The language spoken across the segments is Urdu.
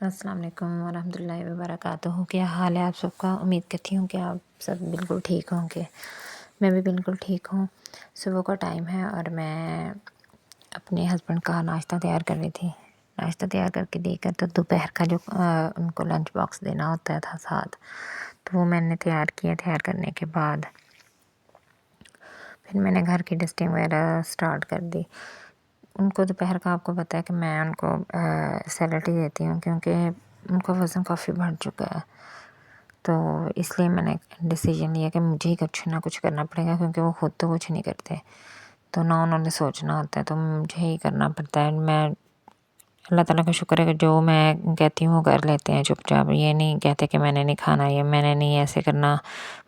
السلام علیکم ورحمۃ اللہ وبرکاتہ. کیا حال ہے آپ سب کا؟ امید کرتی ہوں کہ آپ سب بالکل ٹھیک ہوں گے. میں بھی بالکل ٹھیک ہوں. صبح کا ٹائم ہے اور میں اپنے ہسبینڈ کا ناشتہ تیار کر رہی تھی. ناشتہ تیار کر کے دے کر تو دوپہر کا جو ان کو لنچ باکس دینا ہوتا تھا ساتھ، تو وہ میں نے تیار کیا. تیار کرنے کے بعد پھر میں نے گھر کی ڈسٹنگ وغیرہ سٹارٹ کر دی. ان کو دوپہر کا آپ کو پتہ ہے کہ میں ان کو سیلڈ ہی دیتی ہوں، کیونکہ ان کا وزن کافی بڑھ چکا ہے. تو اس لیے میں نے ڈیسیژن لیا کہ مجھے ہی کچھ نہ کچھ کرنا پڑے گا، کیونکہ وہ خود تو کچھ نہیں کرتے، تو نہ انہوں نے سوچنا ہوتا ہے، تو مجھے ہی کرنا پڑتا ہے. میں اللہ تعالیٰ کا شکر ہے کہ جو میں کہتی ہوں وہ کر لیتے ہیں چپ چاپ. یہ نہیں کہتے کہ میں نے نہیں کھانا، یہ میں نے نہیں ایسے کرنا،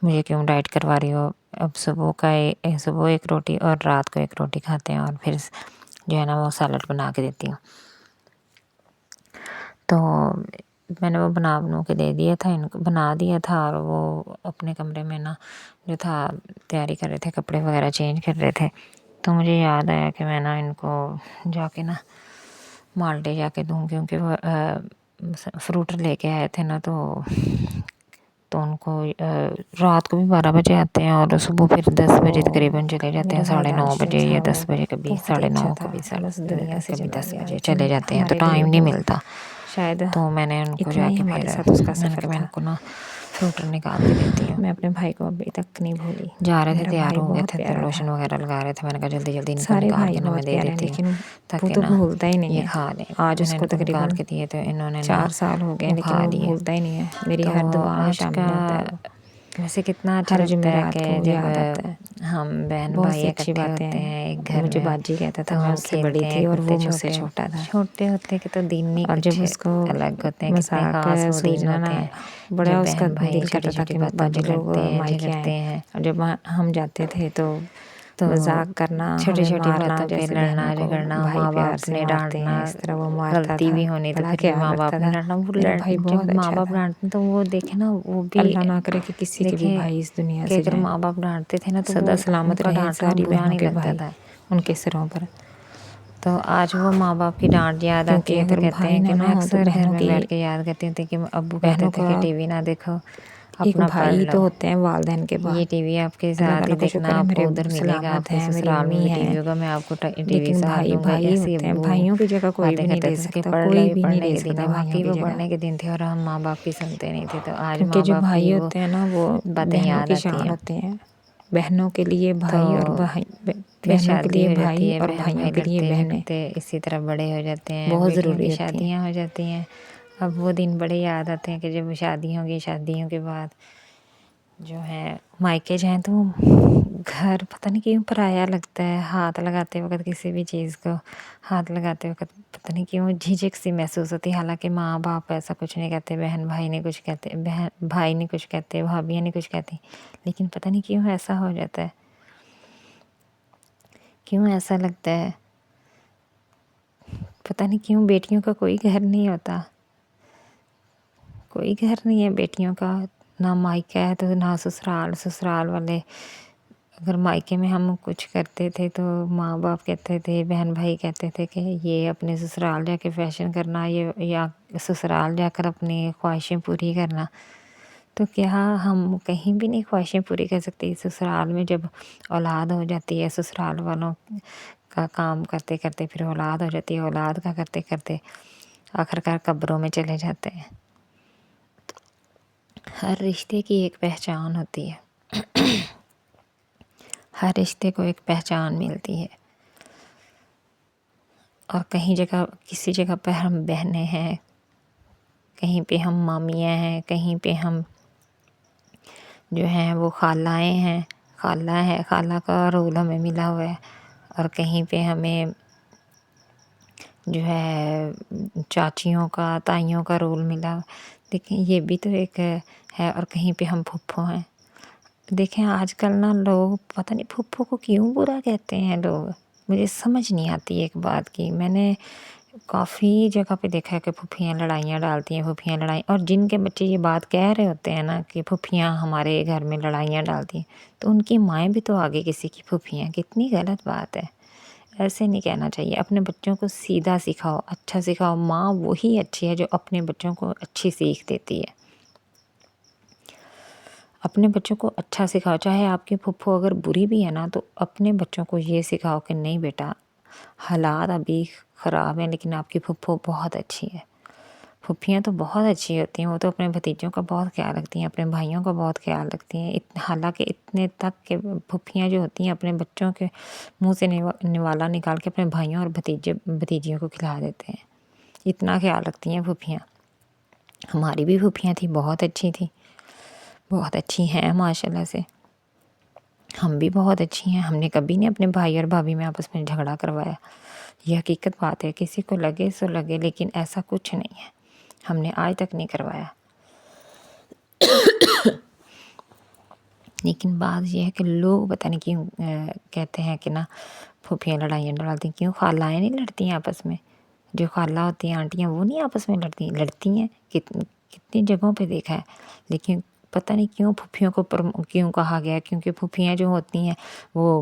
مجھے کیوں ڈائٹ کروا رہی ہو. اب صبح ایک روٹی اور رات کو ایک روٹی کھاتے ہیں، اور پھر جو ہے نا وہ سیلڈ بنا کے دیتی ہوں. تو میں نے وہ بنا کے دے دیا تھا، بنا دیا تھا، اور وہ اپنے کمرے میں نا جو تھا تیاری کر رہے تھے، کپڑے وغیرہ چینج کر رہے تھے. تو مجھے یاد آیا کہ میں نا ان کو جا کے نا مالٹے جا کے دوں، کیونکہ وہ فروٹ لے کے آئے تھے نا. تو ان کو رات کو بھی 12 بجے آتے ہیں، اور صبح پھر 10 بجے تقریباً چلے جاتے ہیں، 9:30 بجے یا 10 بجے، کبھی 9:30، کبھی 10 بجے چلے جاتے ہیں. تو ٹائم نہیں ملتا. شاید تو میں نے ان کو اتنا جا ہی کے ہمارے پھر ساتھ اس کا میں نے سفر کہا میں تھا. ان کو نا فروٹ نکال کے دیتی ہوں. میں اپنے بھائی کو ابھی تک نہیں بھولی. جا رہے تھے، میرا تیار بھائی ہو گئے بہت تھے، تو پیارا تھا. لوشن وغیرہ لگا رہے تھے. میں نے کہا جلدی جلدی ان کو سارے نکال بھائی کے نا میں بہت دے پیارے ہیں، دیتی ہوں، لیکن وہ تاکہ تو نا بھولتا ہی نہیں یہ ہے. کھا لیں. آج میں اس نے کو ان کو نکال تقریباً کے دیے تو انہوں نے نا 4 سال ہو گئے ہیں، وہ لیکن کھا وہ لیے. بھولتا ہی نہیں ہے. میری تو ہر دعا میں آج کا شامل ہوتا ہے وہ. ویسے کتنا اچھا ہر لگتا ہے کہ جمعرات کو جب یاد آتا ہے. ہم بہن بہت بھائی سی اچھی اکٹھے باتیں ہوتے ہیں. ہیں ایک گھر مجھے میں، باجی کہتا تھا تو میں ہم اس سے بڑی کھیلتے ہیں تھی اور کودتے. وہ مجھ سے چھوٹا تھا. چھوٹے ہوتے کہ تو دن ہی اور جب کچھ اس کو الگ ہوتے ہیں، کتنے مذاق خاص وہ دن سوچنا ہوتے نا، ہیں بڑا جب اس کا بہن بھائی دل چھوٹی کرتا تھا چھوٹی کہ باتوں پہ باجی لوگ لڑتے ہیں، مائکے آئیں. جھگڑتے ہیں. اور جب ہم جاتے تھے تو تو مذاق کرنا، چھوٹی ہمیں چھوٹی مارنا، باتوں پہ جیسے لڑنا بہنوں کو جھگڑنا، بھائی ماں پیار باپ سے نے مارتے ڈانٹنا، ہیں، اس طرح وہ مارتا غلطی تھا. بھی ہونی تو بڑا پھر بھی خیال ماں باپ رکھتا نے تھا. ڈانٹنا. میرا بھائی جب بہت ماں اچھا باپ تھا. ڈانٹتے تو وہ دیکھے نا، وہ بھی اللہ نہ کرے کہ کسی کے بھی دیکھے بھائی اس دنیا کہ سے اگر جائیں. ماں باپ ڈانٹتے تھے نا تو وہ سدا ان سلامت کا رہے ڈانٹنا ساری برا بہنوں نہیں کے لگتا بھائی تھا. ان کے سروں پر. تو آج وہ ماں باپ کی ڈانٹ یاد آتی کیونکہ ہے، تو اگر کہتے بھائی ہیں کہ نہ میں ہو تو اکثر گھر بہنوں میں کی بیٹھ کے یاد کرتی تھی کہ ابو کہتے بہنوں تھے کہ کا ٹی وی نہ دیکھو، ایک اپنا پڑھ بھائی لو. تو ہوتے ہیں والدین کے یہ بعد. ٹی وی آپ کے اللہ ساتھ ہی تعالیٰ کا شکر دیکھنا، ہے آپ میرے کو ادھر ملے گا، آپ سلامت کے ہیں، میری سسرال میں امی بھی ٹی ہیں. وی ہوگا، میں آپ کو ٹی وی لیکن ساتھ بھائی دوں گا. بھائی ایسی ہوتے ہیں، ابو بھائیوں کی جگہ کوئی بھی باتیں نہیں کرتے لے تھے کہ سکتا. پڑھ لو، کوئی یہ بھی نہیں پڑھنے لے کے دن سکتا ہے. بھائیوں واقعی کی وہ جگہ. پڑھنے کے دن تھے، اور ہم ماں باپ کی سنتے نہیں تھے. تو آج کیونکہ ماں جو باپ بھائی کی وہ ہوتے ہیں نا، وہ باتیں بہنوں یاد کی آتی شان ہیں. ہوتے ہیں. بہنوں کے لیے تو بھائی اور پھر بہنوں کے شادی لیے ہو جاتی بھائی ہے، اور بہن بھائیوں بھائی کے لیے لڑتے بہنیں جھگڑتے اسی طرح بڑے ہو جاتے ہیں. بہت بیٹیوں کی ضروری ہوتی ہیں. شادیاں ہو جاتی ہیں. اب وہ دن بڑے یاد آتے ہیں کہ جب شادی ہوگی، شادیوں کے بعد جو ہے مائکے جائیں تو گھر پتہ نہیں کیوں پرایا لگتا ہے. ہاتھ لگاتے وقت، کسی بھی چیز کو ہاتھ لگاتے وقت پتہ نہیں کیوں جھجک سی محسوس ہوتی ہے. حالانکہ ماں باپ ایسا کچھ نہیں کہتے، بہن بھائی نہیں کچھ کہتے، بھائی نہیں کچھ کہتے، بھابیاں نہیں کچھ کہتی، لیکن پتہ نہیں کیوں ایسا ہو جاتا ہے. کیوں ایسا لگتا ہے، پتہ نہیں کیوں. بیٹیوں کا کوئی گھر نہیں ہوتا، کوئی گھر نہیں ہے بیٹیوں کا. نہ مائکہ ہے تو نہ سسرال. سسرال والے اگر مائکے میں ہم کچھ کرتے تھے تو ماں باپ کہتے تھے، بہن بھائی کہتے تھے کہ یہ اپنے سسرال جا کے فیشن کرنا، یہ یا سسرال جا کر اپنی خواہشیں پوری کرنا. تو کیا ہم کہیں بھی نہیں خواہشیں پوری کر سکتے؟ سسرال میں جب اولاد ہو جاتی ہے، سسرال والوں کا کام کرتے کرتے پھر اولاد ہو جاتی ہے، اولاد کا کرتے کرتے آخرکار قبروں میں چلے جاتے ہیں. ہر رشتے کی ایک پہچان ہوتی ہے، ہر رشتے کو ایک پہچان ملتی ہے. اور کہیں جگہ، کسی جگہ پہ ہم بہنیں ہیں، کہیں پہ ہم مامیاں ہیں، کہیں پہ ہم جو ہیں وہ خالائیں ہیں. خالہ ہے، خالہ کا رول ہمیں ملا ہوا ہے. اور کہیں پہ ہمیں جو ہے چاچیوں کا، تائیوں کا رول ملا. دیکھیں یہ بھی تو ایک ہے. اور کہیں پہ ہم پھپھو ہیں. دیکھیں آج کل نا لوگ پتہ نہیں پھپھو کو کیوں برا کہتے ہیں لوگ. مجھے سمجھ نہیں آتی ایک بات کی. میں نے کافی جگہ پہ دیکھا ہے کہ پھوپھیاں لڑائیاں ڈالتی ہیں، پھوپھیاں لڑائی. اور جن کے بچے یہ بات کہہ رہے ہوتے ہیں نا کہ پھوپھیاں ہمارے گھر میں لڑائیاں ڈالتی ہیں، تو ان کی مائیں بھی تو آگے کسی کی پھوپھی ہیں. کتنی غلط بات ہے. ایسے نہیں کہنا چاہیے. اپنے بچوں کو سیدھا سکھاؤ, اچھا سکھاؤ. ماں وہی اچھی ہے جو اپنے بچوں کو اچھی سیکھ دیتی ہے. اپنے بچوں کو اچھا سکھاؤ. چاہے آپ کی پھپھو اگر بری بھی ہے نا تو اپنے بچوں کو یہ سکھاؤ کہ نہیں بیٹا, حالات ابھی خراب ہیں لیکن آپ کی پھپھو بہت اچھی ہے. پھپھیاں تو بہت اچھی ہوتی ہیں, وہ تو اپنے بھتیجوں کا بہت خیال رکھتی ہیں, اپنے بھائیوں کا بہت خیال رکھتی ہیں. حالانکہ اتنے تک کہ پھپھیاں جو ہوتی ہیں اپنے بچوں کے منہ سے نوالا نکال کے اپنے بھائیوں اور بھتیجیوں کو کھلا دیتے ہیں. اتنا خیال رکھتی ہیں پھپھیاں. ہماری بھی پھپھیاں تھیں, بہت اچھی تھیں, بہت اچھی ہیں ماشاء اللہ سے. ہم بھی بہت اچھی ہیں. ہم نے کبھی نہیں اپنے بھائی اور بھابھی میں آپس میں جھگڑا کروایا. یہ حقیقت بات ہے. کسی کو لگے سو لگے, لیکن ایسا کچھ نہیں ہے. ہم نے آج تک نہیں کروایا. لیکن بات یہ ہے کہ لوگ پتہ نہیں کیوں کہتے ہیں کہ نا پھوپھیاں لڑائیاں ڈالتی ہیں. کیوں خالائیں نہیں لڑتی ہیں آپس میں؟ جو خالہ ہوتی ہیں آنٹیاں وہ نہیں آپس میں لڑتی ہیں. کتنی جگہوں پہ دیکھا ہے. لیکن پتہ نہیں کیوں پھوپھیوں کو کیوں کہا گیا, کیونکہ پھوپھیاں جو ہوتی ہیں وہ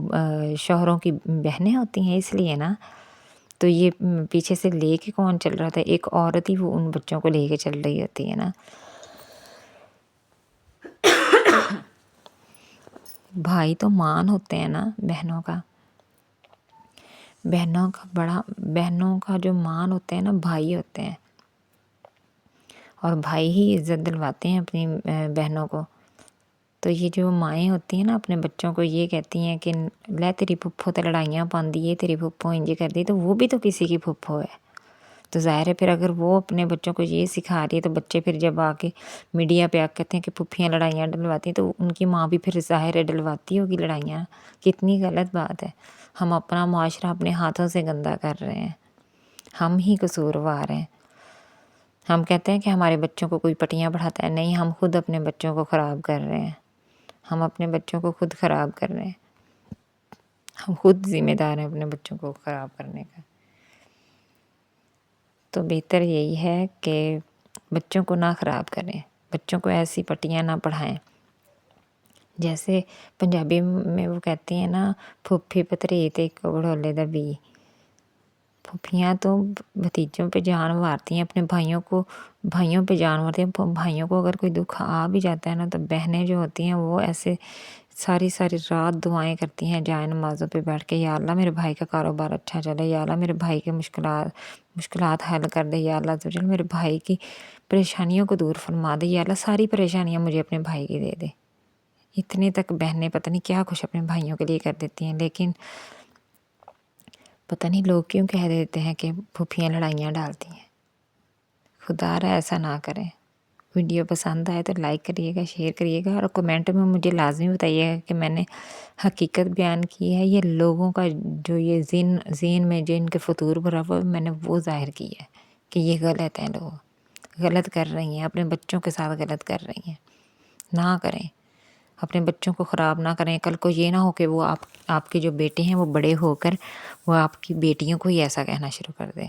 شوہروں کی بہنیں ہوتی ہیں, اس لیے نا. تو یہ پیچھے سے لے کے کون چل رہا تھا؟ ایک عورت ہی وہ ان بچوں کو لے کے چل رہی ہوتی ہے نا. بھائی تو مان ہوتے ہیں نا بہنوں کا. بہنوں کا جو مان ہوتے ہیں نا بھائی ہوتے ہیں. اور بھائی ہی عزت دلواتے ہیں اپنی بہنوں کو. تو یہ جو مائیں ہوتی ہیں نا اپنے بچوں کو یہ کہتی ہیں کہ لے تیری پھپھو تے لڑائیاں پاندی ہے, تیری پھپھو انج کر دی, تو وہ بھی تو کسی کی پھپھو ہے. تو ظاہر ہے پھر اگر وہ اپنے بچوں کو یہ سکھا رہی ہے تو بچے پھر جب آ کے میڈیا پہ آ کے کہتے ہیں کہ پھپھیاں لڑائیاں ڈلواتی ہیں, تو ان کی ماں بھی پھر ظاہر ہے ڈلواتی ہوگی لڑائیاں. کتنی غلط بات ہے. ہم اپنا معاشرہ اپنے ہاتھوں سے گندا کر رہے ہیں. ہم ہی قصوروار ہیں. ہم کہتے ہیں کہ ہمارے بچوں کو کوئی پٹیاں پڑھاتا ہے. نہیں, ہم خود اپنے بچوں کو خراب کر رہے ہیں. ہم اپنے بچوں کو خود خراب کر رہے ہیں. ہم خود ذمہ دار ہیں اپنے بچوں کو خراب کرنے کا. تو بہتر یہی ہے کہ بچوں کو نہ خراب کریں, بچوں کو ایسی پٹیاں نہ پڑھائیں. جیسے پنجابی میں وہ کہتے ہیں نا, پھوپھی پتری تے کبڑولے دا بی. پھوپھیاں تو بھتیجوں پہ جان مارتی ہیں, اپنے بھائیوں پہ جان مارتی ہیں. بھائیوں کو اگر کوئی دکھ آ بھی جاتا ہے نا تو بہنیں جو ہوتی ہیں وہ ایسے ساری رات دعائیں کرتی ہیں جائے نمازوں پہ بیٹھ کے, یا اللہ میرے بھائی کا کاروبار اچھا چلے, یا اللہ میرے بھائی کے مشکلات حل کر دے, یا اللہ تجھے میرے بھائی کی پریشانیوں کو دور فرما دے, یا اللہ ساری پریشانیاں مجھے اپنے بھائی کی دے دے. اتنے تک بہنیں پتہ نہیں کیا کچھ اپنے بھائیوں کے لیے کر دیتی ہیں. لیکن پتہ نہیں لوگ کیوں کہہ دیتے ہیں کہ پھوپھیاں لڑائیاں ڈالتی ہیں. خدا رہا ایسا نہ کریں. ویڈیو پسند آئے تو لائک کریے گا, شیئر کریے گا, اور کمنٹ میں مجھے لازمی بتائیے گا کہ میں نے حقیقت بیان کی ہے, یہ لوگوں کا جو یہ ذہن میں جو ان کے فطور بھرا ہوا میں نے وہ ظاہر کی ہے کہ یہ غلط ہیں. لوگ غلط کر رہی ہیں, اپنے بچوں کے ساتھ غلط کر رہی ہیں. نہ کریں, اپنے بچوں کو خراب نہ کریں. کل کو یہ نہ ہو کہ وہ آپ کے جو بیٹے ہیں وہ بڑے ہو کر وہ آپ کی بیٹیوں کو ہی ایسا کہنا شروع کر دیں.